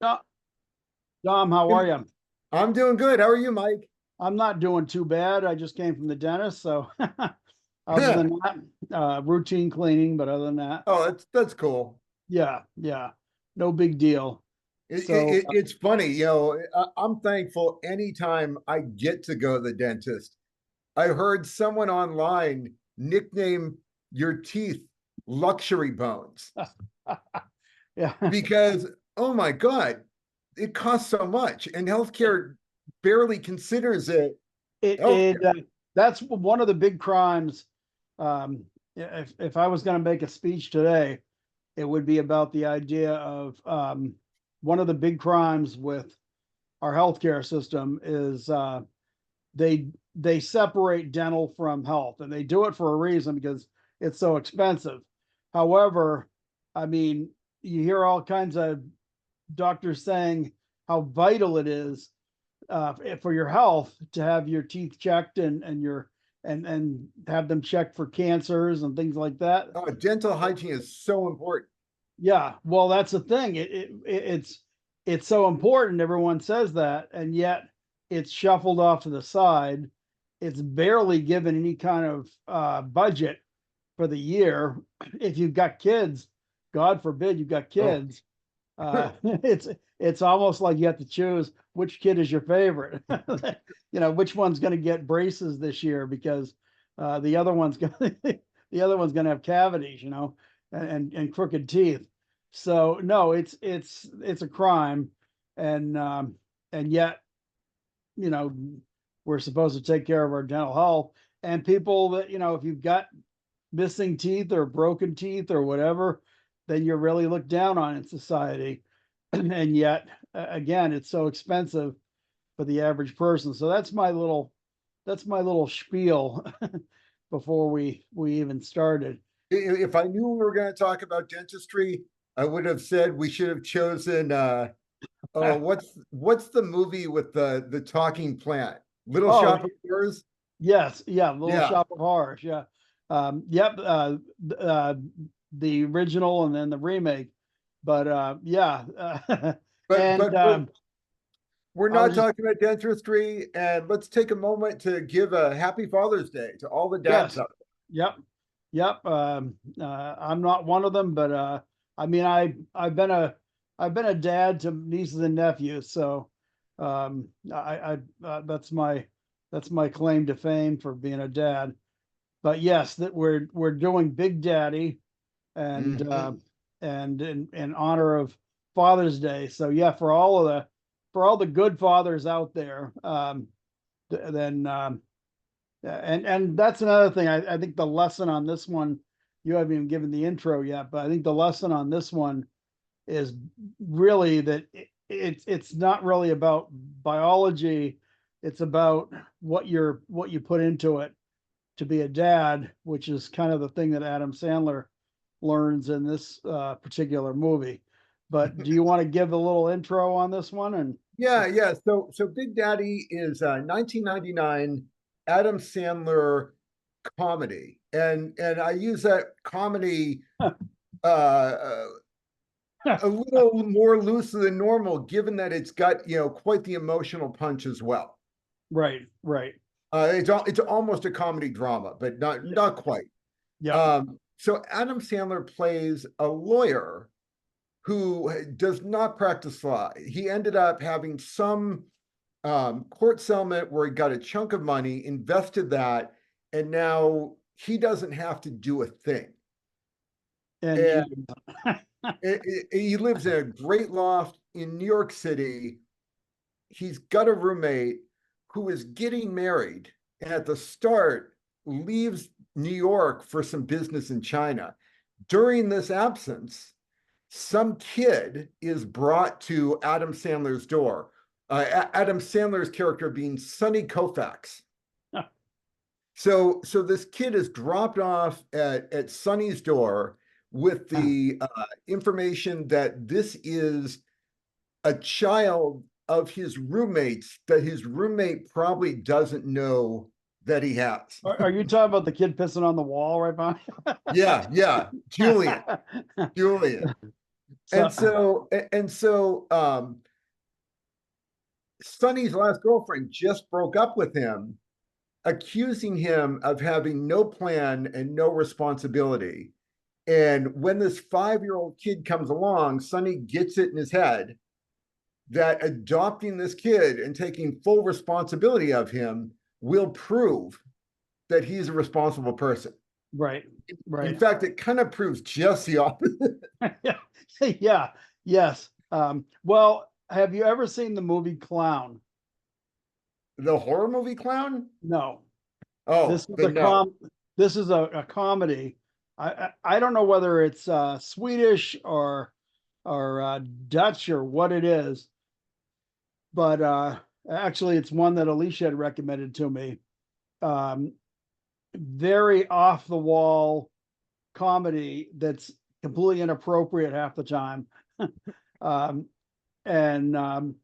Dom, Dom, how are you? I'm doing good. How are you, Mike? I'm not doing too bad. I just came from the dentist, so other than that, routine cleaning, but other than that, Oh, that's cool. yeah, no big deal. So, It's funny, I'm thankful anytime I get to go to the dentist. I heard someone online nickname your teeth luxury bones yeah, because, oh my God, it costs so much, and healthcare barely considers it it healthcare. it that's one of the big crimes. If I was going to make a speech today, it would be about the idea of one of the big crimes with our healthcare system is they they separate dental from health, and they do it for a reason because it's so expensive. However, I mean, you hear all kinds of doctors saying how vital it is for your health to have your teeth checked and have them checked for cancers and things like that. Oh, dental hygiene is so important. Yeah, well, that's the thing. It's so important. Everyone says that, and yet it's shuffled off to the side. It's barely given any kind of budget for the year. If you've got kids, God forbid you've got Oh, kids, it's almost like you have to choose which kid is your favorite. Which one's going to get braces this year because the other one's going the other one's going to have cavities, and crooked teeth. So no, it's a crime, and yet you know we're supposed to take care of our dental health. And people that if you've got missing teeth or broken teeth or whatever, then you're really looked down on in society. And yet, again, it's so expensive for the average person. So that's my little spiel before we even started. if I knew we were going to talk about dentistry, I would have said we should have chosen oh, what's the movie with the talking plant? Little Oh, Shop of Horrors? yes, yeah, Little Yeah. Shop of Horrors, yeah. Yep, uh, the original and then the remake. But yeah, But and but but we're I was not just talking about dentistry, and let's take a moment to give a happy Father's Day to all the dads yes, out yep, yep. I'm not one of them, but I mean, I've been a dad to nieces and nephews, so that's my claim to fame for being a dad. But yes, that we're doing Big Daddy, there. and Mhm. in honor of Father's Day. So yeah, for all the good fathers out there, then and that's another thing. I think the lesson on this one, you haven't even given the intro yet, but I think the lesson on this one is really that it's not really about biology. It's about what you put into it to be a dad, which is kind of the thing that Adam Sandler learns in this particular movie. But do you want to give a little intro on this one? And Yeah, yeah. So Big Daddy is 1999 Adam Sandler comedy, and I use that comedy uh, a little more loosely than normal, given that it's got quite the emotional punch as well. right, right. It's almost a comedy drama, but not quite. Yep. So Adam Sandler plays a lawyer who does not practice law. He ended up having some court settlement where he got a chunk of money, invested that, and now he doesn't have to do a thing. And And he lives in a great loft in New York City. He's got a roommate who is getting married, and at the start leaves New York for some business in China. During this absence, some kid is brought to Adam Sandler's door. Adam Sandler's character being Sonny Koufax. So this kid is dropped off at Sonny's door with the information that this is a child of his roommates that his roommate probably doesn't know that he has. are you talking about the kid pissing on the wall right behind Yeah, yeah. you? Julian. Julian. So And so Sonny's last girlfriend just broke up with him, accusing him of having no plan and no responsibility. And when this 5-year-old kid comes along, Sonny gets it in his head that adopting this kid and taking full responsibility of him will prove that he's a responsible person. right, In right. fact, it kind of proves just the opposite. Yeah, yeah, yes. Well, have you ever seen the movie Clown? The horror movie Clown? No. This Oh, is a then no. com this is a comedy. I don't know whether it's Swedish or Dutch or what it is, but actually it's one that Alicia had recommended to me. Um, very off the wall comedy that's completely inappropriate half the time. um, and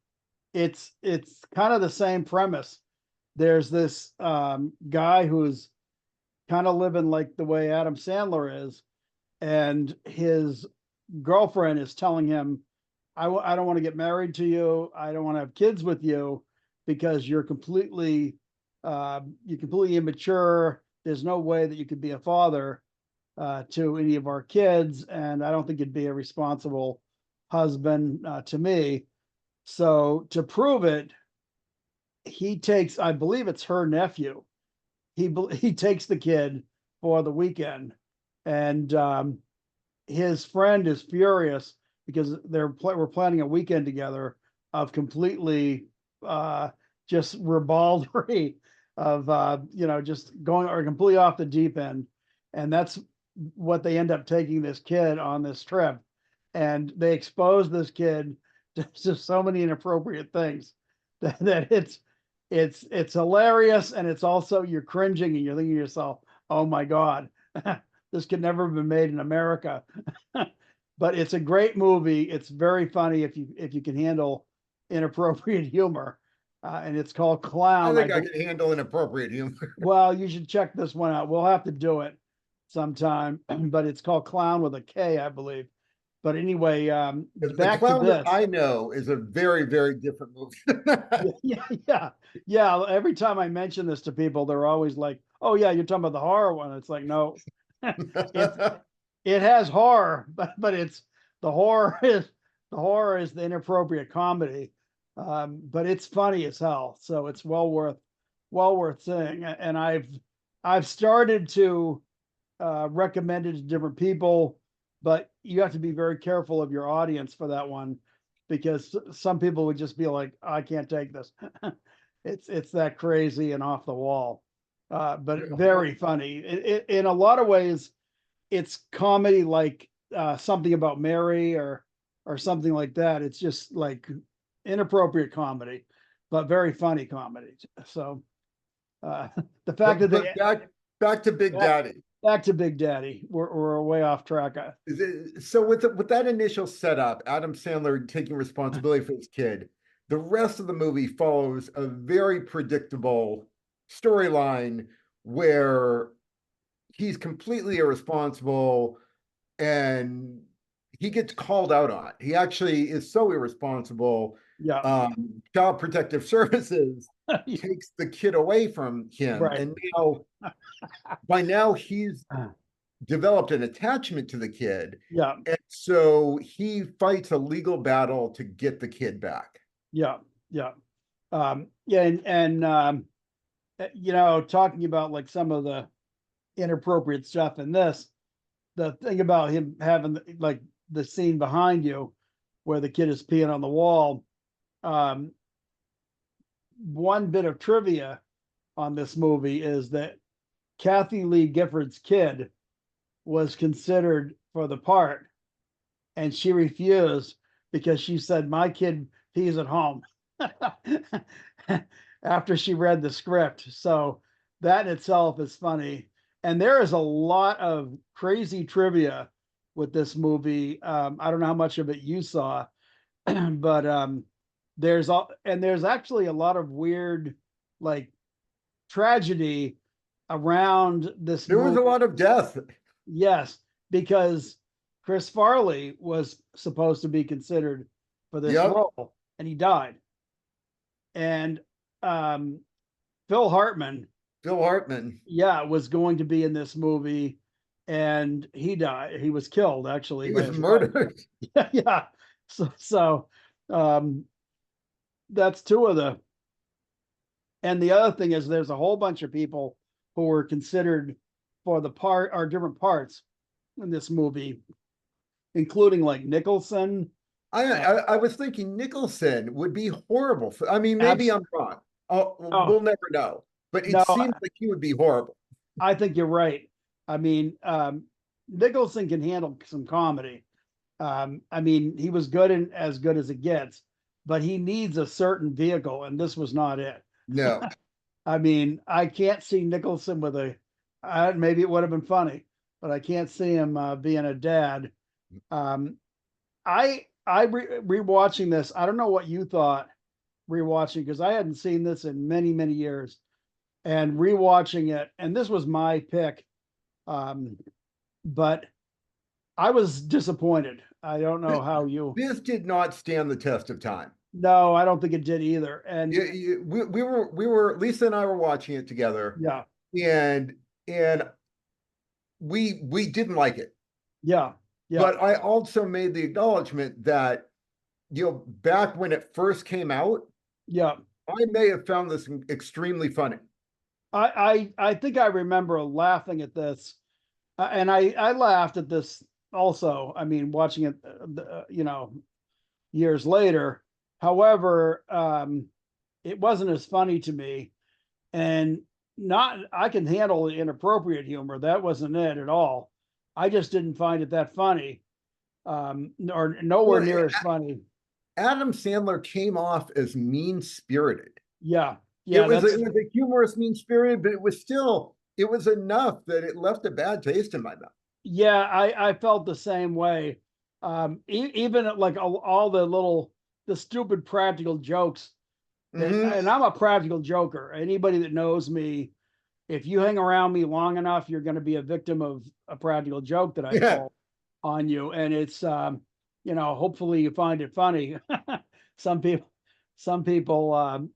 it's kind of the same premise. There's this guy who's kind of living like the way Adam Sandler is, and his girlfriend is telling him, I don't want to get married to you. I don't want to have kids with you because you're completely immature. There's no way that you could be a father to any of our kids, and I don't think you'd be a responsible husband to me. So to prove it, he takes, I believe it's her nephew. He takes the kid for the weekend, and his friend is furious because we're planning a weekend together of completely just ribaldry of just going or completely off the deep end, and that's what they end up taking this kid on this trip, and they expose this kid to so many inappropriate things that it's hilarious, and it's also you're cringing and you're thinking to yourself, oh my god, this could never have been made in America. But it's a great movie. It's very funny if you can handle inappropriate humor, and it's called I Clown. think I can handle inappropriate humor. Well, you should check this one out. We'll have to do it sometime, but it's called Clown with a K, I believe. But anyway, The back to clown that this. I know is a very, very different movie. Yeah. Every time I mention this to people, they're always like, "Oh yeah, you're talking about the horror one." It's like, no, it's it has horror, but it's the horror is the inappropriate comedy, but it's funny as hell. So it's well worth seeing. And I've started to recommend it to different people, but you have to be very careful of your audience for that one because some people would just be like, I can't take this. It's that crazy and off the wall, but very funny. In a lot of ways, it's comedy like something about Mary or something like that. It's just like inappropriate comedy, but very funny comedy. So uh, the fact that But they back to Big back, Daddy. back to Big Daddy, we're way off track. So with that initial setup, Adam Sandler taking responsibility for his kid, the rest of the movie follows a very predictable storyline where he's completely irresponsible and he gets called out on it. He actually is so irresponsible. Yeah, Child Protective Services takes the kid away from him, right. and by now he's developed an attachment to the kid, Yeah, and so he fights a legal battle to get the kid back. yeah, yeah, yeah, and talking about like some of the inappropriate stuff in this, the thing about him having like the scene behind you where the kid is peeing on the wall. Um, one bit of trivia on this movie is that Kathy Lee Gifford's kid was considered for the part, and she refused because she said, "My kid pees at home." After she read the script. So that in itself is funny. And there is a lot of crazy trivia with this movie. I don't know how much of it you saw, but there's actually a lot of weird like tragedy around this There was a movie. lot of death. Yes, because Chris Farley was supposed to be considered for this Yep. role, and he died. And um, Phil Hartman, Phil Hartman. yeah, was going to be in this movie, and he died. He was killed actually He by was his wife. murdered. Yeah. So um, that's two of the. And the other thing is, there's a whole bunch of people who were considered for the part or different parts in this movie, including like Nicholson. I was thinking Nicholson would be horrible. I mean, maybe Abs- I'm wrong. Oh, oh we'll never know. But it no, seems like he would be horrible. I think you're right. I mean, Nicholson can handle some comedy. I mean, he was good and as good as it gets, but he needs a certain vehicle, and this was not it. No. I mean, I can't see Nicholson with maybe it would have been funny, but I can't see him being a dad. Um, rewatching this. I don't know what you thought rewatching, because I hadn't seen this in many many years, and rewatching it, and this was my pick, but I was disappointed. I don't know how you. This did not stand the test of time. No, I don't think it did either. And We were Lisa and I were watching it together, yeah, and we didn't like it. yeah, yeah, But I also made the acknowledgement that, back when it first came out, yeah. I may have found this extremely funny. I think I remember laughing at this, and I laughed at this also. I mean, watching it, years later. However, it wasn't as funny to me, and not I can handle the inappropriate humor. That wasn't it at all. I just didn't find it that funny, or nowhere Well, near as funny. Adam Sandler came off as mean-spirited. Yeah, It yeah, was it was a humorous mean-spirited, but it was enough that it left a bad taste in my mouth. yeah. I felt the same way. Even like all the stupid practical jokes that, Mm-hmm. and I'm a practical joker. Anybody that knows me, if you hang around me long enough, you're going to be a victim of a practical joke that I Yeah. pull on you. And it's, hopefully you find it funny. some people, some people,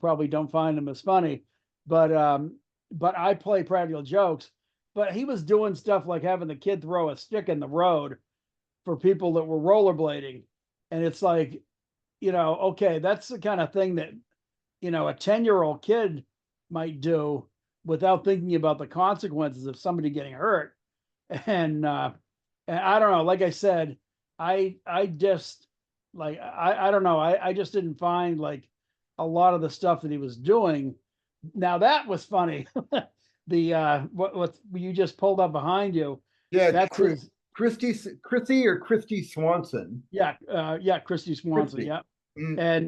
probably don't find them as funny, but I play practical jokes. But he was doing stuff like having the kid throw a stick in the road for people that were rollerblading. And it's like, okay, that's the kind of thing that, a 10-year-old kid might do without thinking about the consequences of somebody getting hurt. And I don't know, like I said, I just like I don't know, I just didn't find like a lot of the stuff that he was doing. Now that was funny. The what you just pulled up behind you, Yeah, that's his. Chrissy or Christy Swanson. Yeah, Christy Swanson, Christy. yeah. Mm.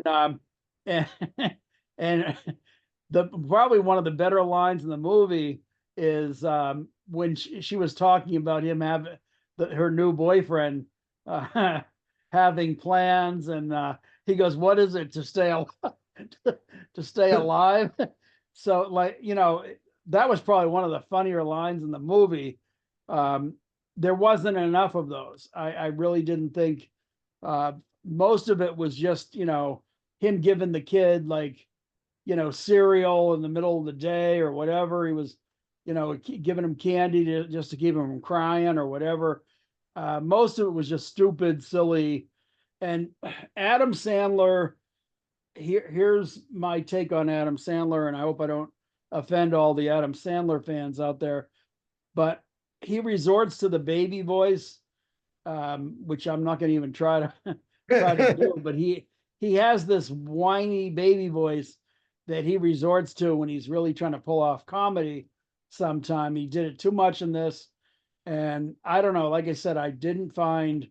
And and the probably one of the better lines in the movie is when she was talking about him having her new boyfriend having plans, and he goes, "What is it to stay to stay alive?" So like that was probably one of the funnier lines in the movie. There wasn't enough of those. I really didn't think. Most of it was just him giving the kid like cereal in the middle of the day or whatever. He was giving him candy just to keep him from crying or whatever. Most of it was just stupid, silly. And Adam Sandler, here's my take on Adam Sandler, and I hope I don't offend all the Adam Sandler fans out there, but he resorts to the baby voice, which I'm not going to even try to do, but he has this whiny baby voice that he resorts to when he's really trying to pull off comedy. Sometime he did it too much in this, and I don't know. Like I said, I didn't find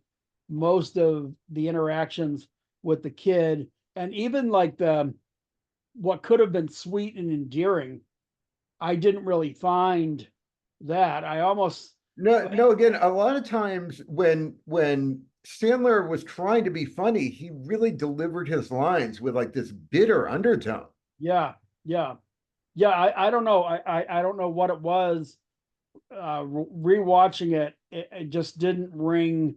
most of the interactions with the kid, and even like the what could have been sweet and endearing, I didn't really find that. I almost No, again, a lot of times when Sandler was trying to be funny, he really delivered his lines with like this bitter undertone. yeah, yeah, yeah. I don't know. I don't know what it was. rewatching it, it just didn't ring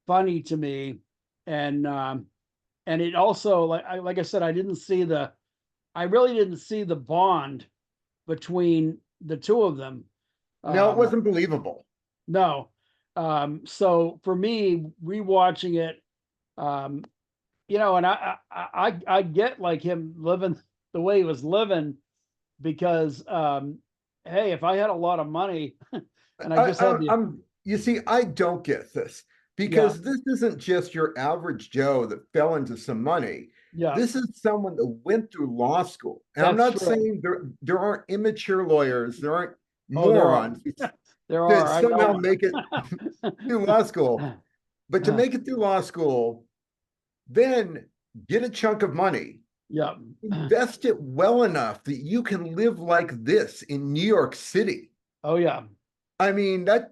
funny to me. And it also, like I said, I really didn't see the bond between the two of them. No, it Um, wasn't believable. no. So for me, rewatching it, um, and I get like him living the way he was living because, hey, if I had a lot of money and I just had the, You see, I don't get this yeah, because this isn't just your average Joe that fell into some money. yeah, This is someone that went through law school. And I'm that's not true. saying there aren't immature lawyers, there aren't Oh, there are, morons there that are, I somehow know. make it through law school. But to make it through law school, then get a chunk of money, Yeah. invest it well enough that you can live like this in New York City. Oh, yeah. I mean, that's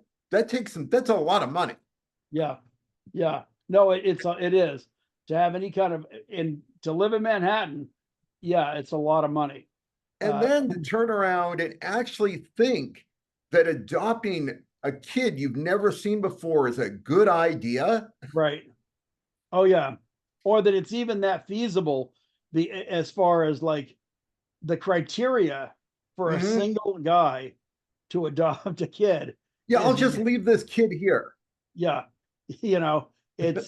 a lot of money. Yeah. Yeah. No, it is to have any kind of to live in Manhattan. Yeah, it's a lot of money. And Uh, then to turn around and actually think that adopting a kid you've never seen before is a good idea. right. Oh, yeah. Or that it's even that feasible, as far as like the criteria for a Mhm. single guy to adopt a kid Yeah, I'll is, just leave this kid here. yeah, it's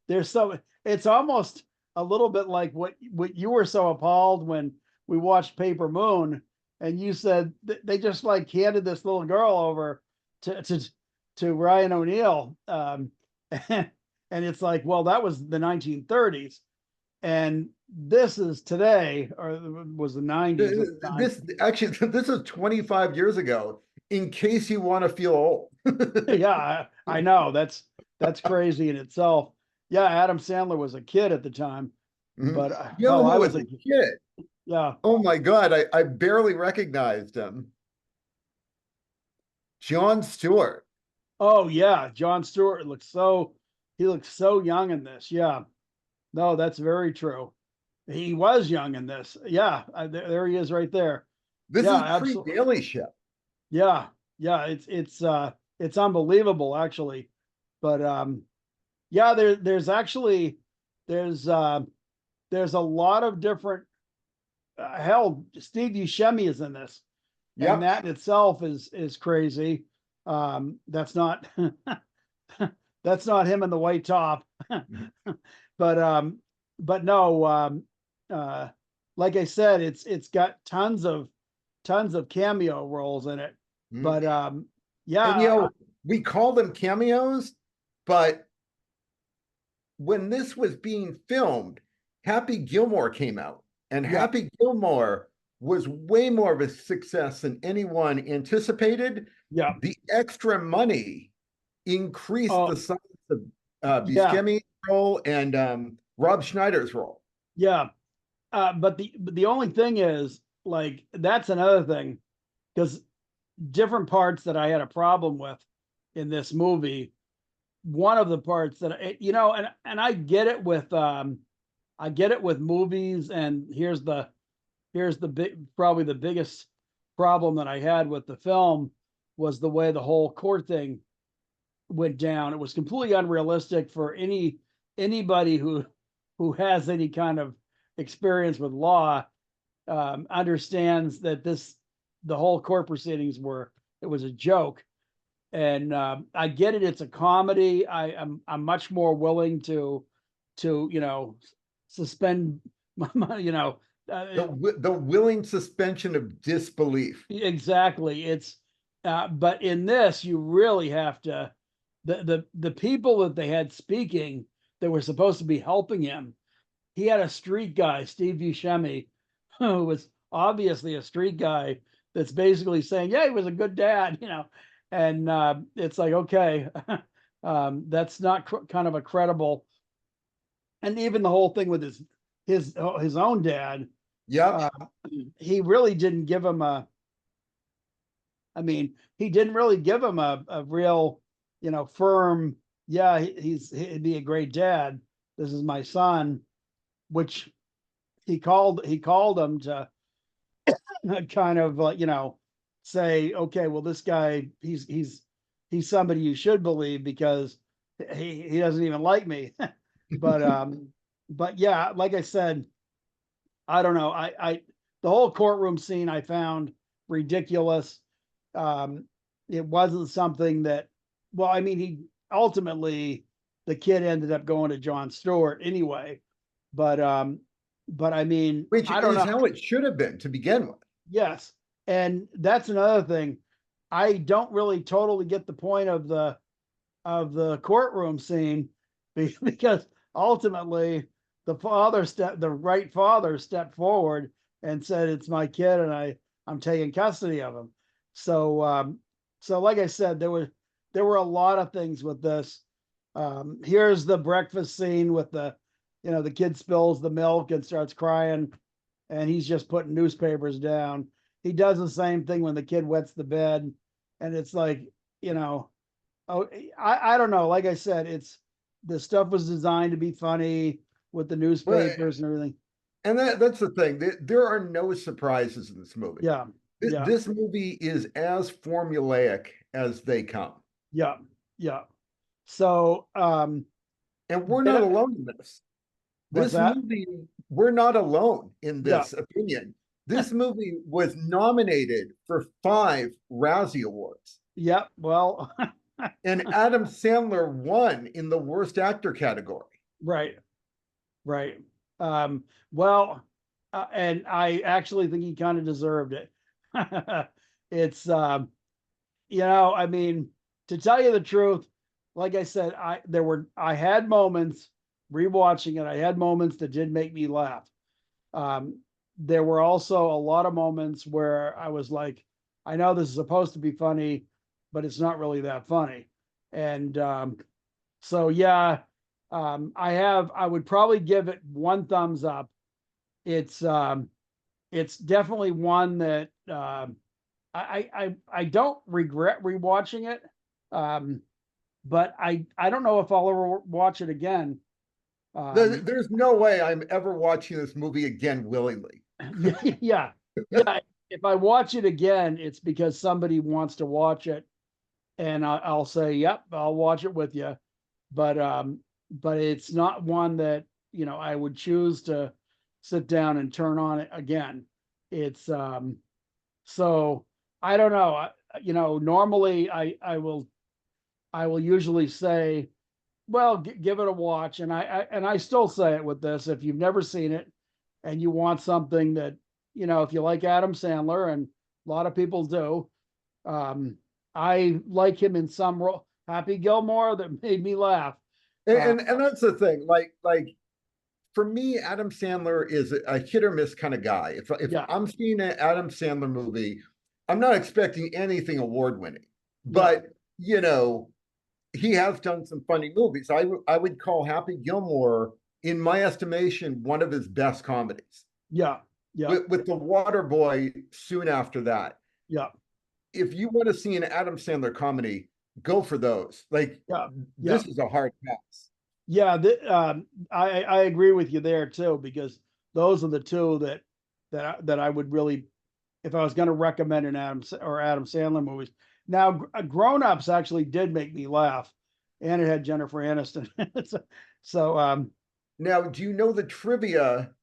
there's so it's almost a little bit like what you were so appalled when we watched Paper Moon, and you said they just like handed this little girl over to Ryan O'Neal, and it's like, well, that was the 1930s, and this is today, or was the 90s at the time. This actually, this is 25 years ago, in case you want to feel old. Yeah, I know that's crazy in itself. Yeah, Adam Sandler was a kid at the time, Mhm. but You know hell, who I was was a a, kid? yeah. Oh my God, I barely recognized him. Jon Stewart. Oh yeah, Jon Stewart he looks so young in this. Yeah, no, that's very true. He was young in this. Yeah, there he is right there. This Yeah, is absolutely. pre-Daily Show. Yeah, yeah, it's unbelievable actually. But yeah, there's actually there's uh there's a lot of different, hell, Steve Buscemi is in this, and Yep. that in itself is crazy. That's not that's not him in the white top, but but no, uh, like I said, it's got tons of cameo roles in it. Mhm. But And yeah, we call them cameos, but when this was being filmed, Happy Gilmore came out, and yeah, Happy Gilmore was way more of a success than anyone anticipated. yeah, The extra money increased oh the size of yeah, Buscemi's role and Rob Schneider's role. yeah. But the only thing is, like, that's another thing, because different parts that I had a problem with in this movie. One of the parts that and I get it with movies, and here's the big, probably the biggest problem that I had with the film was the way the whole court thing went down. It was completely unrealistic for anybody who has any kind of experience with law, understands that the whole court proceedings it was a joke. And I get it; it's a comedy. I'm much more willing to suspend my uh, The willing suspension of disbelief. exactly. It's but in this, you really have to, the people that they had speaking that were supposed to be helping him. He had a street guy, Steve Buscemi, who was obviously a street guy, that's basically saying, "Yeah, he was a good dad," and it's like, okay, that's not kind of a credible. And even the whole thing with his own dad, Yep. uh, he really didn't give him a. I mean, he didn't really give him a real, firm. Yeah, he'd be a great dad. This is my son, which he called him to kind of, say, okay, well, this guy, he's somebody you should believe because he doesn't even like me. but but yeah, like I said, I don't know. The whole courtroom scene I found ridiculous. Um, it wasn't something that, well, I mean, he ultimately the kid ended up going to Jon Stewart anyway, but I mean, Which I don't is know. how it should have been to begin with. Yes, and that's another thing. I don't really totally get the point of the courtroom scene because ultimately the right father stepped forward and said, it's my kid and I'm taking custody of him. So so like I said, there were a lot of things with this. Here's the breakfast scene with the kid spills the milk and starts crying and he's just putting newspapers down. He does the same thing when the kid wets the bed, and it's like, you know, oh, I don't know. Like I said, it's the stuff was designed to be funny with the Well, newspapers and everything. and that's the thing. There are no surprises in this movie. Yeah, yeah, This movie is as formulaic as they come. yeah, yeah. So, And we're not then, alone in this. what's This that? movie, we're not alone in Yeah, this opinion. This movie was nominated for 5 Razzie Awards, yeah. Well, and Adam Sandler won in the worst actor category. right, right. Well, and I actually think he kind of deserved it. It's I mean, to tell you the truth, like I said, I had moments rewatching it. I had moments that did make me laugh. Um, there were also a lot of moments where I was like, I know this is supposed to be funny, but it's not really that funny. And so yeah, I would probably give it one thumbs up. It's it's definitely one that I don't regret rewatching it. Um, but I don't know if I'll ever watch it again. Um, There's no way I'm ever watching this movie again willingly. yeah, yeah, yeah. If I watch it again, it's because somebody wants to watch it, and I'll say, "Yep, I'll watch it with you." But it's not one that I would choose to sit down and turn on it again. It's so I don't know. Normally I will usually say, well, give it a watch, and I still say it with this. If you've never seen it and you want something that if you like Adam Sandler, and a lot of people do, I like him in some role. Happy Gilmore that made me laugh. Uh, And that's the thing. Like for me, Adam Sandler is a hit or miss kind of guy. If yeah, I'm seeing an Adam Sandler movie, I'm not expecting anything award winning. yeah, But he has done some funny movies. I would call Happy Gilmore, in my estimation, one of his best comedies. yeah, yeah, With The Water Boy soon after that. yeah, If you want to see an Adam Sandler comedy, go for those. Like yeah, yeah. this is a hard pass. Yeah, I agree with you there too, because those are the two that I would really, if I was going to recommend an Adam Sandler movies. Now, Grown Ups actually did make me laugh, and it had Jennifer Aniston. so Now, do you know the trivia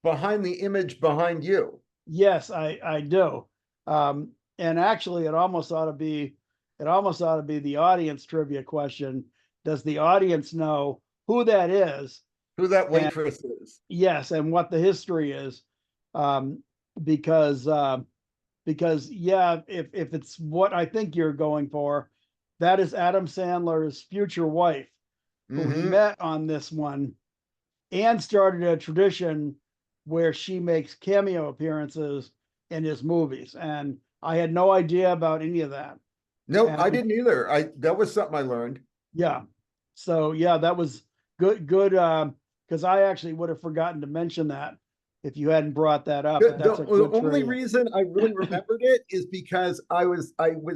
behind the image behind you? yes, I do. And actually, it almost ought to be the audience trivia question. Does the audience know who that is? Who that And waitress is? yes, and what the history is. Um, because yeah, if it's what I think you're going for, that is Adam Sandler's future wife, who he Mm-hmm. met on this one, and started a tradition where she makes cameo appearances in his movies. And I had no idea about any of that. Nope, I And didn't either. I That was something I learned. yeah, so yeah, that was good. Because I actually would have forgotten to mention that if you hadn't brought that up. But that's a The good only trivia. reason I really remembered it is because I was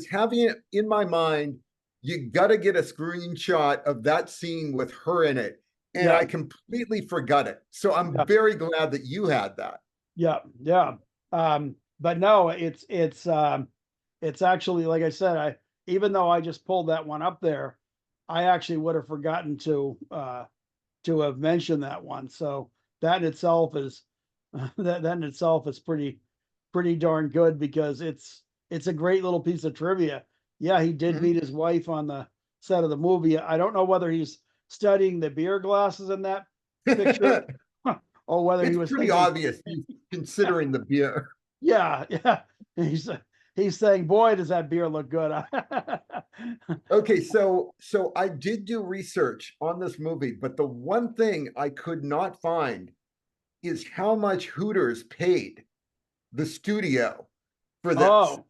having it in my mind. You got to get a screenshot of that scene with her in it, and Yeah, I completely forgot it. So I'm yeah, very glad that you had that. yeah, yeah. But no, it's it's actually, like I said, even though I just pulled that one up there, I actually would have forgotten to have mentioned that one. So that in itself is that in itself is pretty darn good, because it's a great little piece of trivia. Yeah, he did Mhm. meet his wife on the set of the movie. I don't know whether he's studying the beer glasses in that picture or whether he It's was pretty thinking, obvious he's considering the beer. yeah, yeah. He's he's saying, boy, does that beer look good. Okay, so I did do research on this movie, but the one thing I could not find is how much Hooters paid the studio for this. Oh, I'm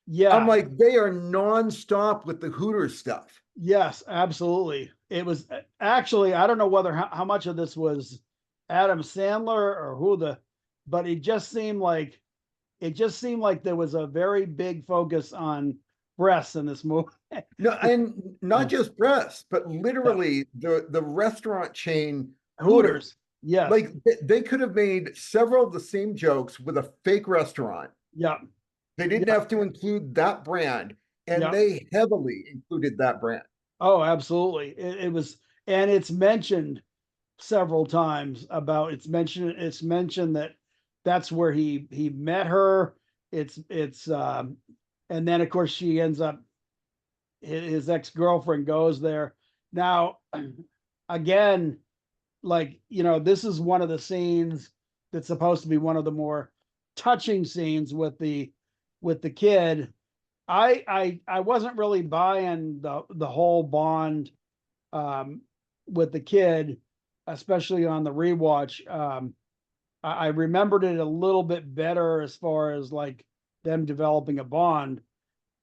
yeah. like, they are nonstop with the Hooters stuff. Yes, absolutely. It was actually, I don't know whether how much of this was Adam Sandler or who but it just seemed like there was a very big focus on breasts in this movie. No, and not just breasts, but Yeah. literally the restaurant chain Hooters. Hooters. Yes. Like they could have made several of the same jokes with a fake restaurant. Yeah. They didn't Yeah. have to include that brand, and Yeah. they heavily included that brand. Oh, absolutely. It was, and it's mentioned several times about it's mentioned that that's where he met her. It's and then of course she ends up, his ex-girlfriend goes there. Now again, like, this is one of the scenes that's supposed to be one of the more touching scenes with the kid. I wasn't really buying the whole bond um with the kid, especially on the rewatch. I remembered it a little bit better as far as like them developing a bond.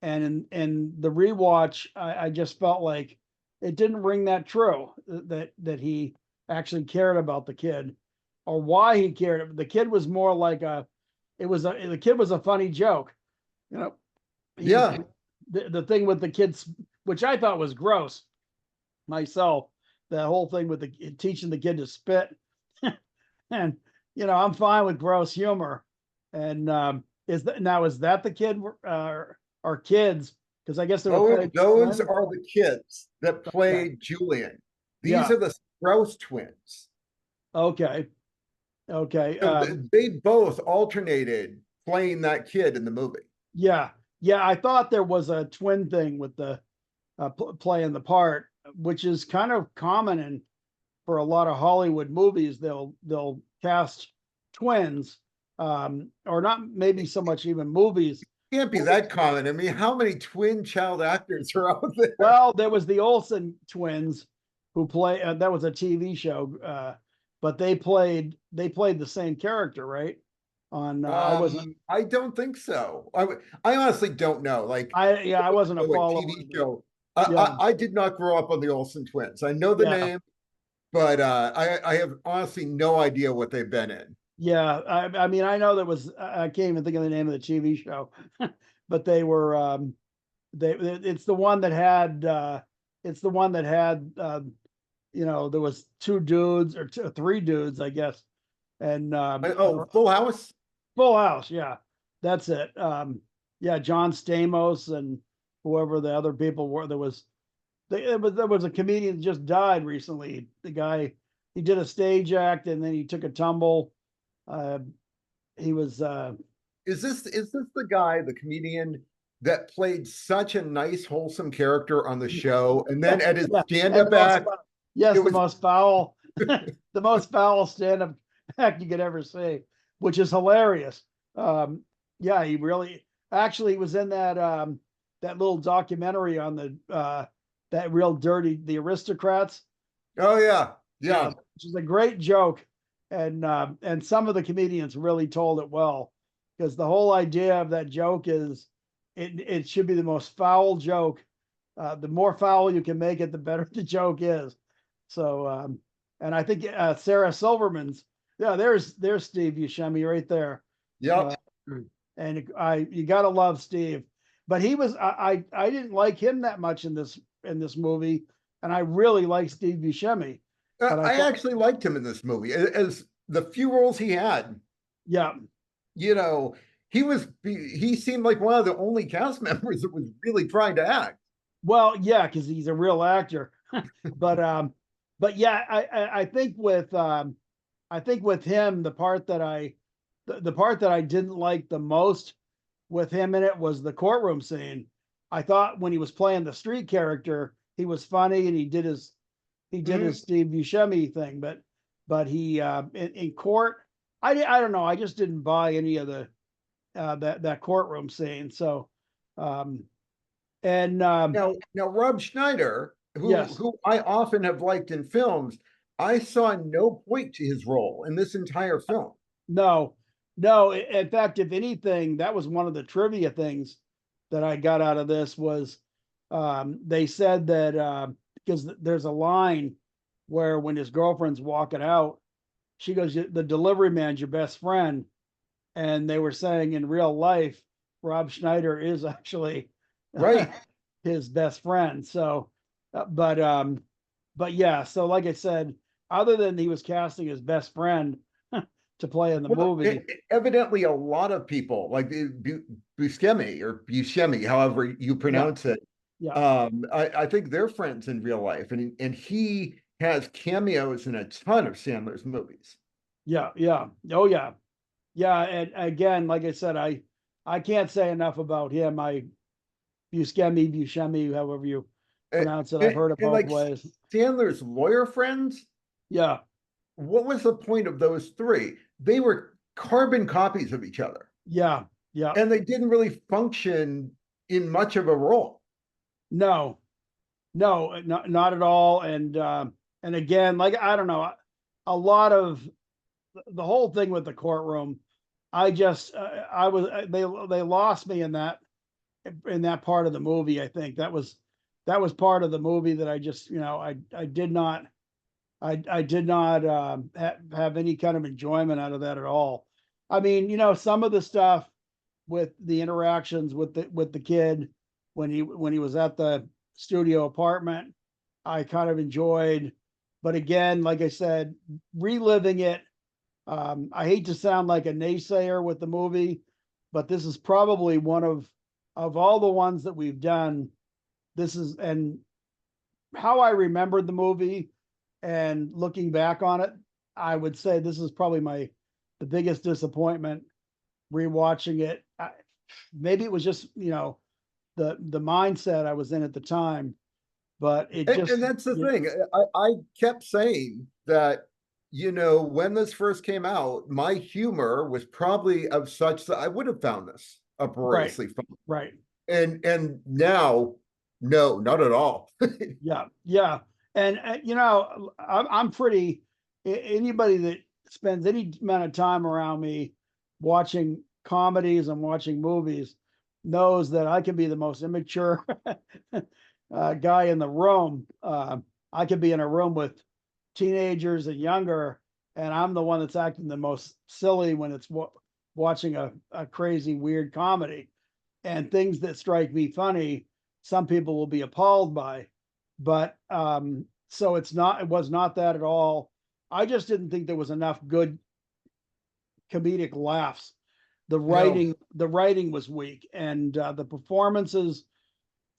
And in the rewatch, I just felt like it didn't ring that true, that he actually cared about the kid, or why he cared. The kid was more like the kid was a funny joke. You know, he's Yeah. the thing with the kids, which I thought was gross myself. That whole thing with the teaching the kid to spit, and I'm fine with gross humor. And is that the kid or kids? Because I guess they were playing Those twins. are the kids that Okay. played Julian. These Yeah. are the Strauss twins. Okay. Okay. So they both alternated playing that kid in the movie. Yeah. Yeah. I thought there was a twin thing with the playing the part, which is kind of common in for a lot of Hollywood movies. They'll cast twins, or not maybe so much even movies. Can't be that common. I mean, how many twin child actors are out there? Well, there was the Olsen twins who play. That was a TV show, but they played the same character, right? On I wasn't. I don't think so. I honestly don't know. Like, I wasn't a a follower. TV show. Yeah, I did not grow up on the Olsen twins. I know the yeah, name, but I have honestly no idea what they've been in. yeah. I mean, I know there was. I can't even think of the name of the TV show, but they were. It's the one that had. It's the one that had. There was two dudes or three dudes, I guess, and Oh, Full House. Full House. Yeah, that's it. Yeah, John Stamos and whoever the other people were. There was a comedian that just died recently. The guy, he did a stage act and then he took a tumble. Uh, he was Is this the guy, the comedian that played such a nice, wholesome character on the show, and then yeah, at his yeah, and stand-up act, yes, it the was most foul, the most foul stand-up act you could ever see, which is hilarious. Yeah, he really actually was in that little documentary on that real dirty the aristocrats. oh yeah, Yeah, yeah. which is a great joke, and some of the comedians really told it well, because the whole idea of that joke is it should be the most foul joke. The more foul you can make it, the better the joke is. So, and I think Sarah Silverman's, yeah, there's Steve Buscemi right there. Yep. Uh, and you gotta love Steve, but I didn't like him that much in this movie, and I really like Steve Buscemi, but I I thought, actually liked him in this movie as the few roles he had. yeah, You know, he seemed like one of the only cast members that was really trying to act. Well, yeah, because he's a real actor. But yeah, I think with him, the part that I didn't like the most with him in it was the courtroom scene. I thought when he was playing the street character, he was funny and he did his Steve Buscemi thing, but he in court, I don't know, I just didn't buy any of the that courtroom scene. So and Now Rob Schneider, yes, who I often have liked in films, I saw no point to his role in this entire film. no, no. In fact, if anything, that was one of the trivia things that I got out of this was they said that because there's a line where when his girlfriend's walking out, she goes, "The delivery man's your best friend," and they were saying in real life, Rob Schneider is actually Right. his best friend. So, uh, but um, but yeah. So like I said, other than he was casting his best friend to play in the Well, movie, evidently, a lot of people like Buscemi or Buscemi, however you yeah, pronounce it. yeah, I think they're friends in real life, and he has cameos in a ton of Sandler's movies. yeah, yeah, oh yeah, yeah. And again, like I said, I can't say enough about him. Buscemi, however you And, pronounce it. I've heard it and both like ways. Sandler's lawyer friends, Yeah, what was the point of those three? They were carbon copies of each other, yeah, yeah. and they didn't really function in much of a role. No, no, not at all. And again, like I don't know, a lot of the whole thing with the courtroom, I just I was they lost me in that part of the movie. I think that was part of the movie that I just I did not I did not have any kind of enjoyment out of that at all. I mean, some of the stuff with the interactions with the kid when he was at the studio apartment, I kind of enjoyed. But again, like I said, reliving it, I hate to sound like a naysayer with the movie, but this is probably one of all the ones that we've done. This is and how I remembered the movie and looking back on it, I would say this is probably the biggest disappointment rewatching it. Maybe it was just the mindset I was in at the time, but it just And that's the thing. I kept saying that, when this first came out, my humor was probably of such that I would have found this right, uproariously fun. right, And now, no, not at all. yeah, yeah, and I'm pretty. Anybody that spends any amount of time around me watching comedies and watching movies knows that I can be the most immature guy in the room. I could be in a room with teenagers and younger, and I'm the one that's acting the most silly when it's watching a crazy, weird comedy. And things that strike me funny, some people will be appalled by. But so it was not that at all. I just didn't think there was enough good comedic laughs. No. The writing was weak, and the performances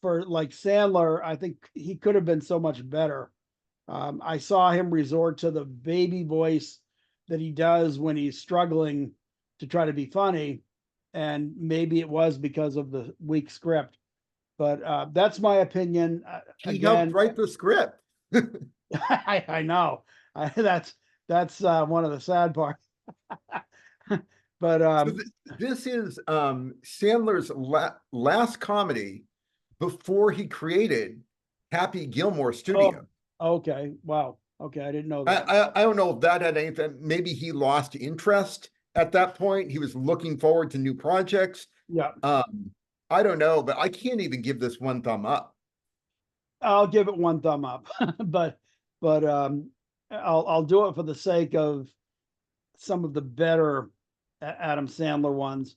for like Sandler, I think he could have been so much better. I saw him resort to the baby voice that he does when he's struggling to try to be funny, and maybe it was because of the weak script. But that's my opinion. He helped Again, write the script. I know that's one of the sad parts. But So this is Sandler's last comedy before he created Happy Gilmore oh, Studio. okay, wow, okay, I didn't know I, that. I don't know if that had anything. Maybe he lost interest at that point. He was looking forward to new projects. Yeah, I don't know, but I can't even give this one thumb up. I'll give it one thumb up, but but I'll do it for the sake of some of the better Adam Sandler ones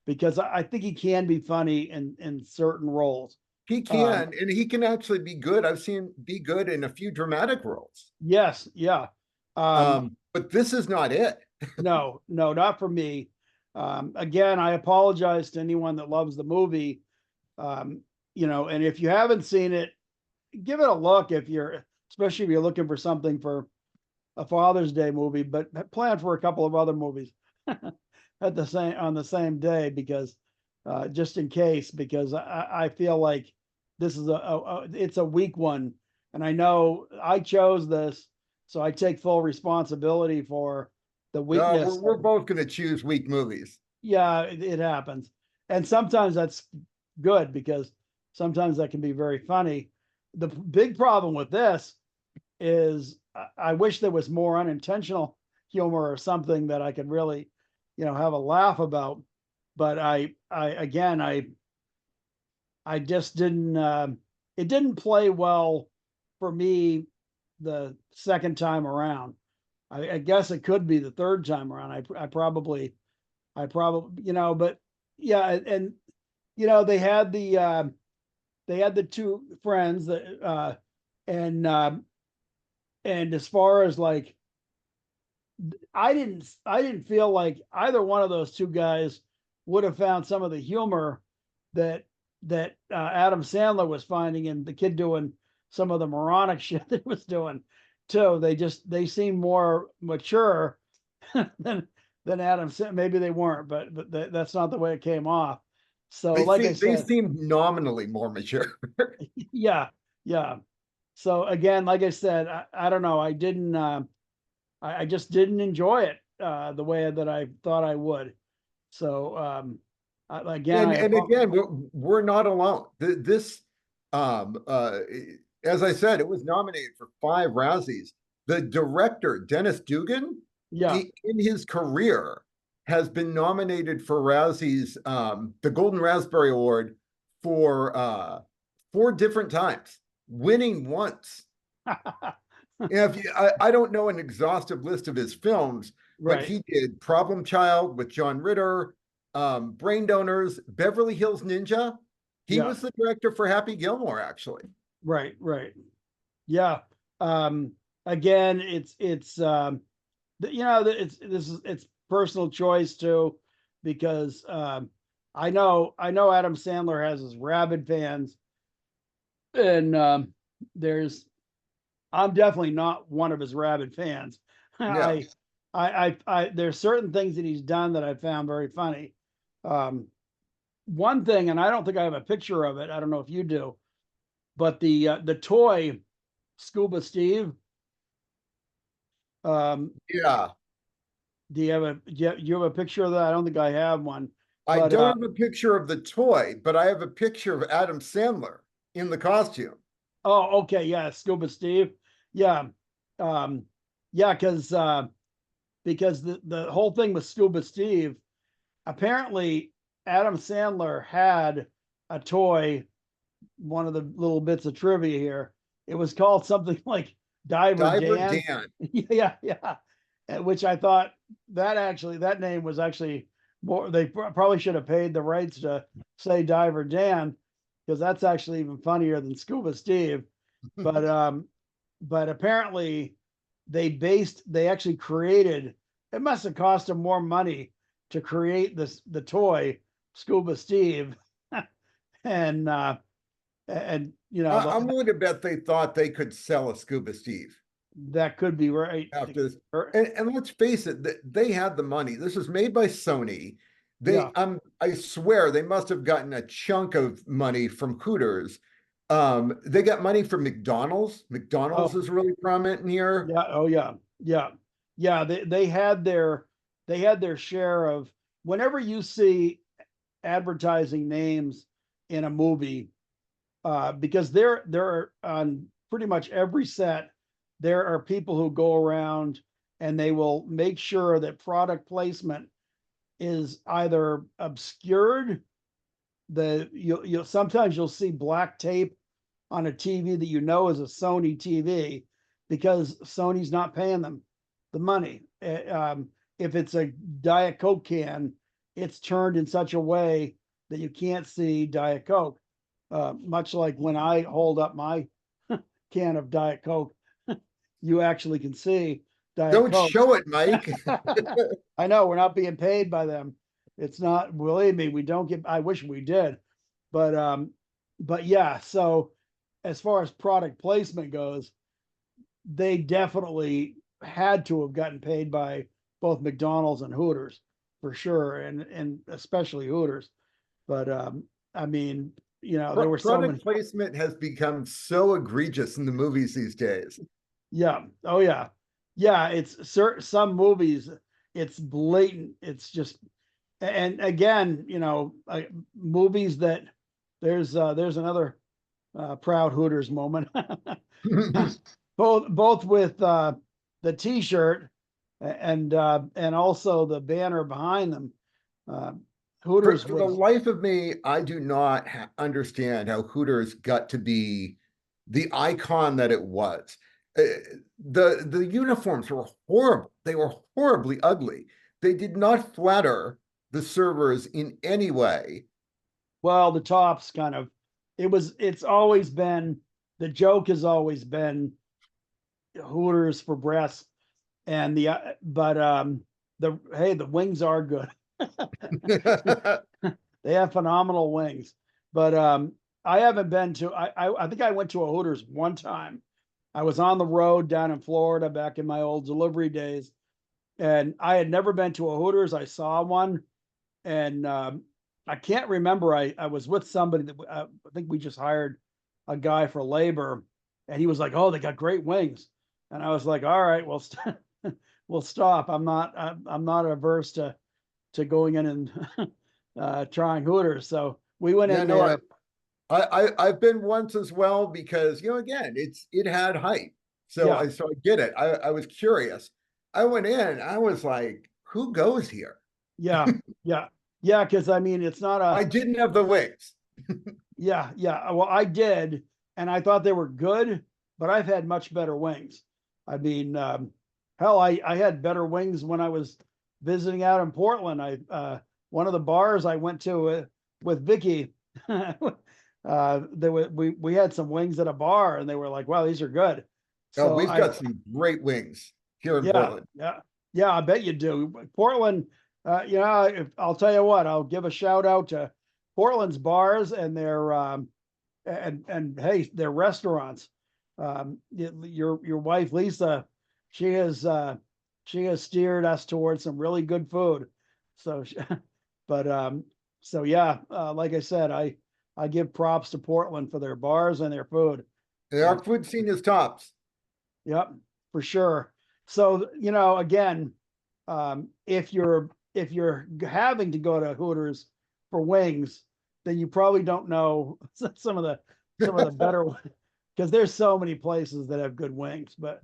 because I think he can be funny in certain roles. He Um, can, and he can actually be good. I've seen him be good in a few dramatic roles. yes, yeah. Um, But this is not it. no, no, not for me. Again, I apologize to anyone that loves the movie. And if you haven't seen it, give it a look especially if you're looking for something for a Father's Day movie, but plan for a couple of other movies on the same day, because just in case, because I feel like this is it's a weak one, and I know I chose this, so I take full responsibility for the No, weakness. we're both going to choose weak movies. Yeah, it happens, and sometimes that's good, because sometimes that can be very funny. The big problem with this is I wish there was more unintentional humor or something that I could really, have a laugh about. But I just didn't. It didn't play well for me the second time around. I guess it could be the third time around. I probably, but yeah, and they had the two friends that and and as far as like, I didn't feel like either one of those two guys would have found some of the humor that Adam Sandler was finding, and the kid doing some of the moronic shit that he was doing too. They seemed more mature than Adam Sandler. Maybe they weren't, but that's not the way it came off. So, like I They said, seem nominally more mature. yeah, yeah. So again, like I said, I don't know. I just didn't enjoy it the way that I thought I would. So again, And again, we're not alone. This, um, uh, as I said, it was nominated for 5 Razzies. The director, Dennis Dugan, yeah. in his career, has been nominated for Razzies, the Golden Raspberry Award, for 4 different times, winning once. I don't know an exhaustive list of his films, but Right, he did Problem Child with John Ritter, Brain Donors, Beverly Hills Ninja. He yeah, was the director for Happy Gilmore, actually. right, yeah. Um, Again, it's personal choice too, because I know Adam Sandler has his rabid fans, and there's I'm definitely not one of his rabid fans. Yeah. There's certain things that he's done that I found very funny. Um, One thing, and I don't think I have a picture of it. I don't know if you do, but the toy Scuba Steve. Um, Yeah. do you have a picture of that? I don't think I have one, I but don't have a picture of the toy, but I have a picture of Adam Sandler in the costume. oh, okay, yeah, Scuba Steve, yeah, um, yeah, because the whole thing with Scuba Steve, apparently Adam Sandler had a toy. One of the little bits of trivia here, it was called something like Diver Diver Dan. Dan. Yeah, yeah. Which I thought that name was actually more. They probably should have paid the rights to say Diver Dan, because that's actually even funnier than Scuba Steve. But but apparently they actually created. It must have cost them more money to create the toy Scuba Steve, and I'm willing to bet they thought they could sell a Scuba Steve that could be right. after this. Or- And let's face it, they had the money. This was made by Sony. Yeah. I swear they must have gotten a chunk of money from Hooters. They got money from McDonald's. McDonald's Oh, is really prominent in here. yeah. Oh, yeah. Yeah. Yeah. They had their share of, whenever you see advertising names in a movie, because there are on pretty much every set, there are people who go around and they will make sure that product placement is either obscured. You'll sometimes you'll see black tape on a TV that is a Sony TV, because Sony's not paying them the money. If it's a Diet Coke can, it's turned in such a way that you can't see Diet Coke. Much like when I hold up my can of Diet Coke, you actually can see Diet Don't Coke. show it, Mike. I know we're not being paid by them. It's not, believe me, we don't get, I wish we did. But yeah, so as far as product placement goes, they definitely had to have gotten paid by both McDonald's and Hooters for sure, and especially Hooters. But I mean, there were so Product many. placement has become so egregious in the movies these days. Yeah. Oh yeah. Yeah. It's certain some movies. It's blatant. It's just, and again, movies that there's another proud Hooters moment. Both with the T-shirt and also the banner behind them. Uh, Hooters For the was, life of me, I do not understand how Hooters got to be the icon that it was. Uh, the uniforms were horrible. They were horribly ugly. They did not flatter the servers in any way. well, the tops kind of, it's always been, the joke has always been Hooters for breasts, and the wings are good. They have phenomenal wings. But I haven't been to, I think I went to a Hooters one time. I was on the road down in Florida back in my old delivery days, and I had never been to a Hooters. I saw one, and I can't remember. I was with somebody that I think we just hired a guy for labor, and he was like, "Oh, they got great wings," and I was like, "All right, well, we'll stop. I'm not averse to going in and trying Hooters." So we went Yeah, in no, there. I've been once as well because again it had hype, so Yeah, I get it. I was curious. I went in. I was like, who goes here? yeah, yeah, yeah. Because I mean, it's not I a, didn't have the wings. yeah, yeah. Well, I did, and I thought they were good, but I've had much better wings. I mean, hell, I had better wings when I was visiting out in Portland. One of the bars I went to with Vicky, we had some wings at a bar, and they were like, "Wow, these are good." Oh, So we've got some great wings here in yeah, Portland. yeah, yeah. I bet you do. Portland, if I'll tell you what, I'll give a shout out to Portland's bars and their and hey, their restaurants. Your wife Lisa, she has she has steered us towards some really good food. So, but so yeah, like I said, I give props to Portland for their bars and their food. And our food scene is tops. Yep, for sure. So, again, if you're having to go to Hooters for wings, then you probably don't know some of the better ones, because there's so many places that have good wings. But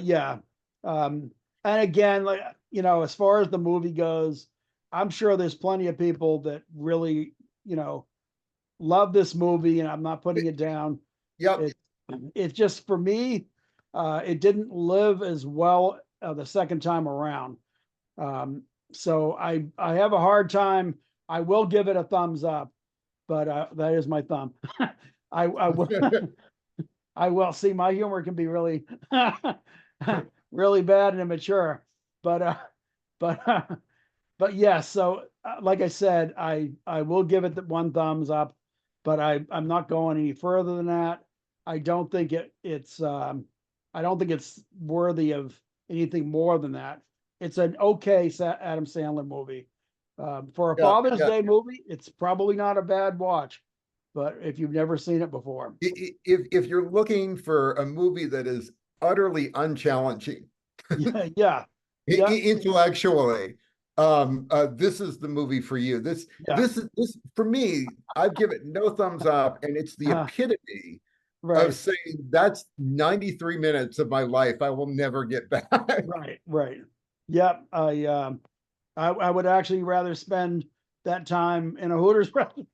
yeah. And again, like, as far as the movie goes, I'm sure there's plenty of people that really, love this movie, and I'm not putting it down. Yep. It it just, for me, it didn't live as well the second time around. So I have a hard time. I will give it a thumbs up, but that is my thumb. I will I will see, my humor can be really really bad and immature, but but but yes. So like I said, I will give it the one thumbs up, but I'm not going any further than that. I don't think I don't think it's worthy of anything more than that. It's an okay Adam Sandler movie. For a Yeah, Father's yeah. Day movie, it's probably not a bad watch, but if you've never seen it before. If you're looking for a movie that is utterly unchallenging Yeah, yeah, yeah, intellectually, this is the movie for you. yeah. This for me, I'd give it no thumbs up, and it's the epitome of Right, saying that's 93 minutes of my life I will never get back. right, right. Yep. I would actually rather spend that time in a Hooters restaurant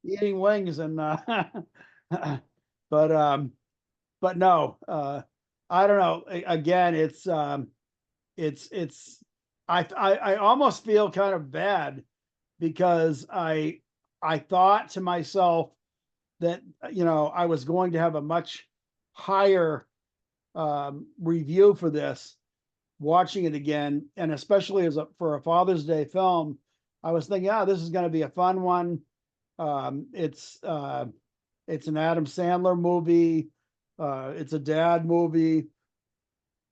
eating wings, and but but no, I don't know. Again, it's I almost feel kind of bad, because I thought to myself that I was going to have a much higher review for this, watching it again, and especially for a Father's Day film, I was thinking, this is going to be a fun one. It's an Adam Sandler movie. It's a dad movie.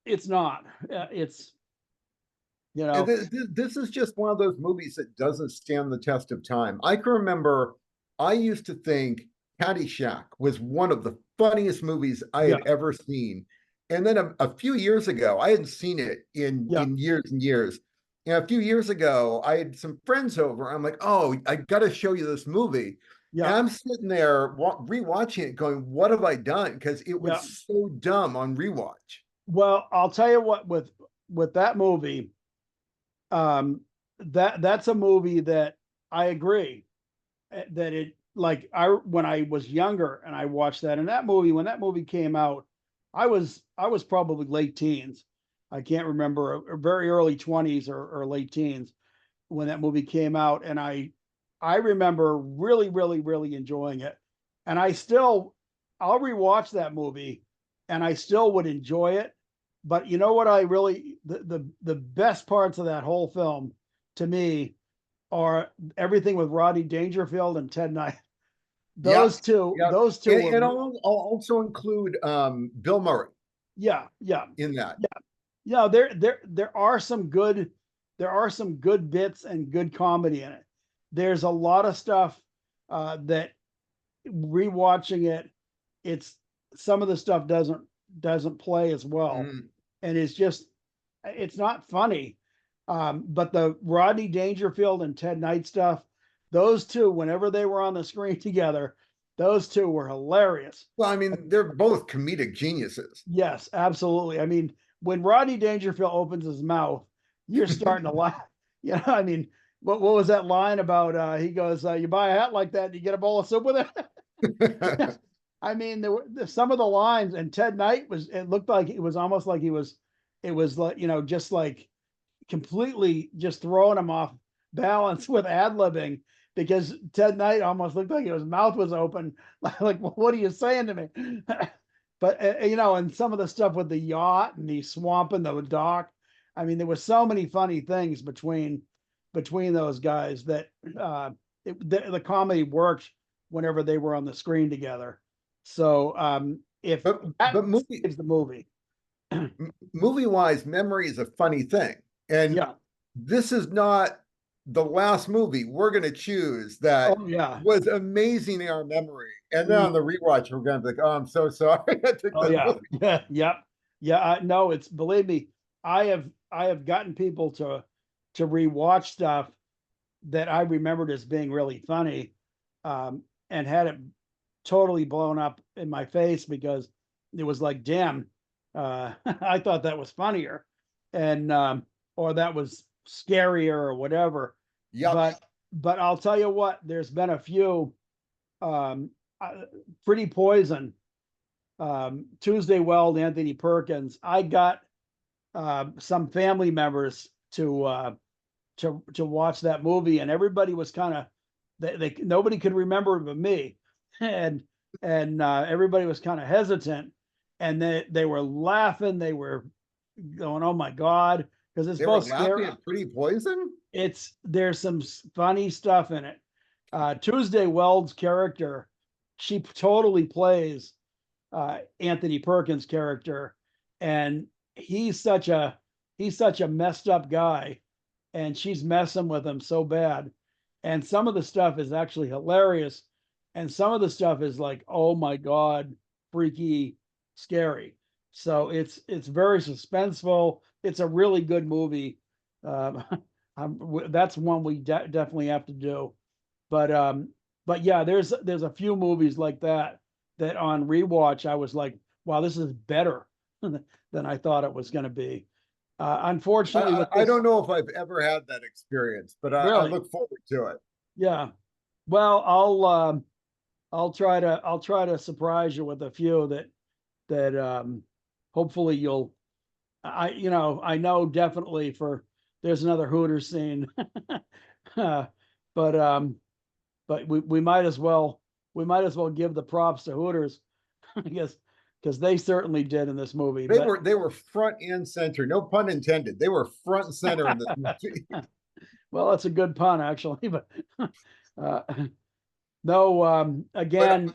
It's not. It's you And know. this is just one of those movies that doesn't stand the test of time. I can remember I used to think Caddyshack was one of the funniest movies I Yeah, had ever seen. And then a few years ago, I hadn't seen it yeah, in years and years. And a few years ago, I had some friends over. I'm like, oh, I got to show you this movie. And yeah, I'm sitting there rewatching it, going, what have I done? Because it yeah. was so dumb on rewatch. Well, I'll tell you what, with that movie, that's a movie that I agree that it like I when I was younger and I watched that, and that movie, when that movie came out, I was probably late teens. I can't remember, or very early 20s or late teens when that movie came out, and I remember really, really, really enjoying it. And I'll rewatch that movie and I still would enjoy it. But you know what, I really the best parts of that whole film to me are everything with Rodney Dangerfield and Ted Knight. Yep. Yep. Those two were, And I'll also include Bill Murray yeah, yeah, in that. yeah. Yeah, there are some good bits and good comedy in it. There's a lot of stuff that rewatching it, it's some of the stuff doesn't play as well, Mm. and it's not funny. But the Rodney Dangerfield and Ted Knight stuff, those two, whenever they were on the screen together, those two were hilarious. Well, I mean, they're both comedic geniuses. Yes, absolutely. I mean, when Rodney Dangerfield opens his mouth, you're starting to laugh. You know, I mean, what was that line about? He goes, "You buy a hat like that, and you get a bowl of soup with it." I mean, there were some of the lines, and Ted Knight was. It looked like it was almost like he was. It was like, just like completely just throwing him off balance with ad libbing, because Ted Knight almost looked like his mouth was open, like, well, what are you saying to me? But and some of the stuff with the yacht and the swamp and the dock. I mean, there were so many funny things between those guys that the comedy worked whenever they were on the screen together. So if that but saves the movie, movie wise, memory is a funny thing. And yeah, this is not the last movie we're going to choose that oh yeah, was amazing in our memory. And then mm, on the rewatch, we're going to be like, oh, I'm so sorry. I took oh that yeah, movie. yeah, yep, yeah. No, it's, believe me, I have gotten people to rewatch stuff that I remembered as being really funny, and had it totally blown up in my face because it was like, damn, I thought that was funnier, and or that was scarier or whatever. Yep. But I'll tell you what, there's been a few, um, Pretty Poison, Tuesday Weld, Anthony Perkins. I got some family members to watch that movie, and everybody was kind of, they nobody could remember it but me, and everybody was kind of hesitant, and they were laughing, they were going, oh my god, because it's They were both laughing scary. at Pretty Poison. There's some funny stuff in it. Tuesday Weld's character, she totally plays Anthony Perkins' character, and he's such a messed up guy, and she's messing with him so bad. And some of the stuff is actually hilarious, and some of the stuff is like, oh my god, freaky, scary. So it's very suspenseful. It's a really good movie. Um, that's one we definitely have to do. But yeah, there's a few movies like that on rewatch I was like, wow, this is better than I thought it was going to be. Unfortunately, with I this, don't know if I've ever had that experience, but I really, look forward to it. yeah. Well, I'll try to surprise you with a few that hopefully you'll. I know definitely for there's another Hooters scene, uh, but we might as well give the props to Hooters. I guess because they certainly did in this movie. They were front and center, no pun intended. They were front and center in this movie. Well, that's a good pun actually, but uh, no, again, But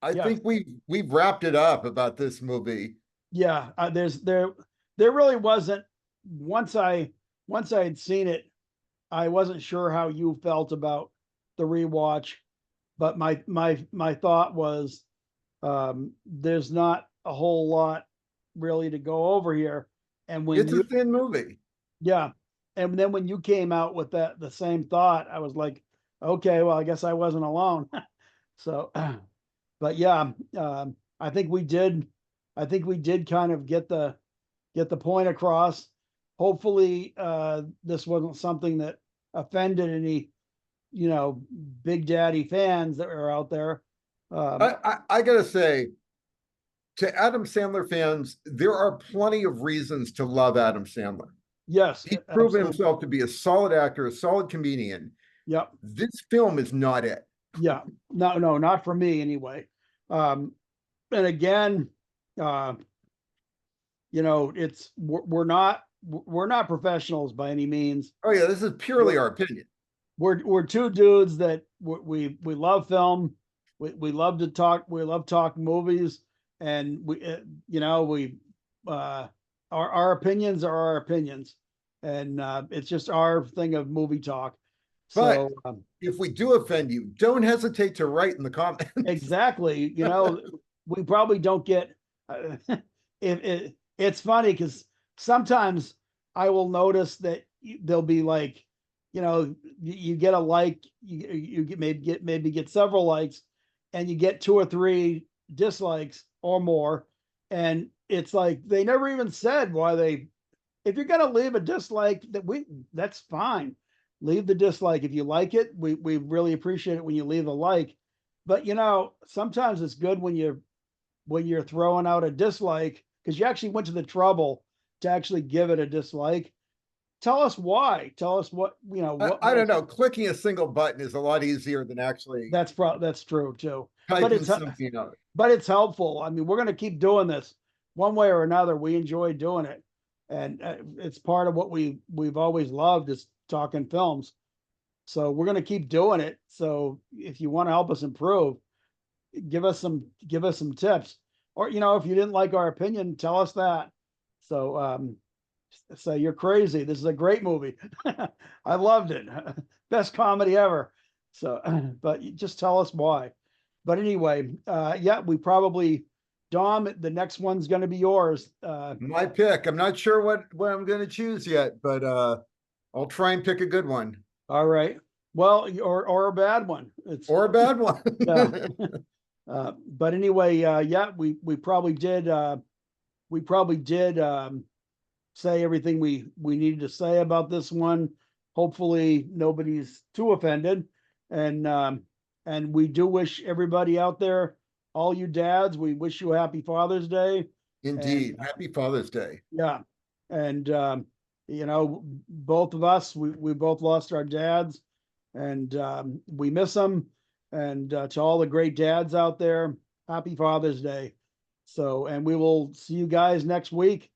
I yeah, think we've wrapped it up about this movie. yeah. There really wasn't. Once I had seen it, I wasn't sure how you felt about the rewatch, but my thought was, there's not a whole lot really to go over here. And when It's you, a thin movie. yeah, and then when you came out with the same thought, I was like, okay, well, I guess I wasn't alone. So, but yeah, I think we did. I think we did kind of get the point across. Hopefully, this wasn't something that offended any, Big Daddy fans that are out there. I gotta say, to Adam Sandler fans, there are plenty of reasons to love Adam Sandler. Yes, He's proven absolutely. himself to be a solid actor, a solid comedian. Yep. This film is not it. Yeah. No, no, not for me anyway. Um, and again, uh, we're not professionals by any means. Oh yeah, this is purely our opinion. We're two dudes that we love film. We love to talk. We love talk movies, and we our opinions are our opinions, and it's just our thing of movie talk. But So if we do offend you, don't hesitate to write in the comments. exactly, we probably don't get. It's funny because sometimes I will notice that there'll be like, you get a like, you get maybe get several likes, and you get 2 or 3 dislikes or more, and it's like they never even said why they. If you're gonna leave a dislike, that's fine. Leave the dislike if you like it. We really appreciate it when you leave a like, but sometimes it's good when you're throwing out a dislike because you actually went to the trouble to actually give it a dislike. Tell us why. Tell us what what I don't know. Clicking a single button is a lot easier than actually that's true too. But typing it's something out. but it's helpful. I mean, we're going to keep doing this one way or another. We enjoy doing it, and it's part of what we've always loved is talking films. So we're going to keep doing it. So if you want to help us improve, give us some tips, or if you didn't like our opinion, tell us that. So say you're crazy, this is a great movie. I loved it. Best comedy ever. So but you just tell us why. But anyway, yeah, we probably, Dom, the next one's going to be yours. My pick. I'm not sure what I'm going to choose yet, but I'll try and pick a good one All right, well, or a bad one, it's or a bad one. yeah. But anyway, yeah, we probably did say everything we needed to say about this one. Hopefully nobody's too offended, and we do wish everybody out there, all you dads, we wish you a happy Father's Day. And Indeed. Happy Father's Day. yeah, and both of us, we both lost our dads, and we miss them. And to all the great dads out there, happy Father's Day. So, and we will see you guys next week.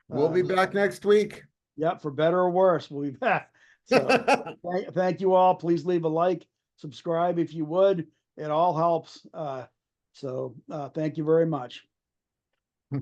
We'll be back next week. Yep, for better or worse, we'll be back. So thank you all. Please leave a like, subscribe if you would. It all helps. So thank you very much. Bye.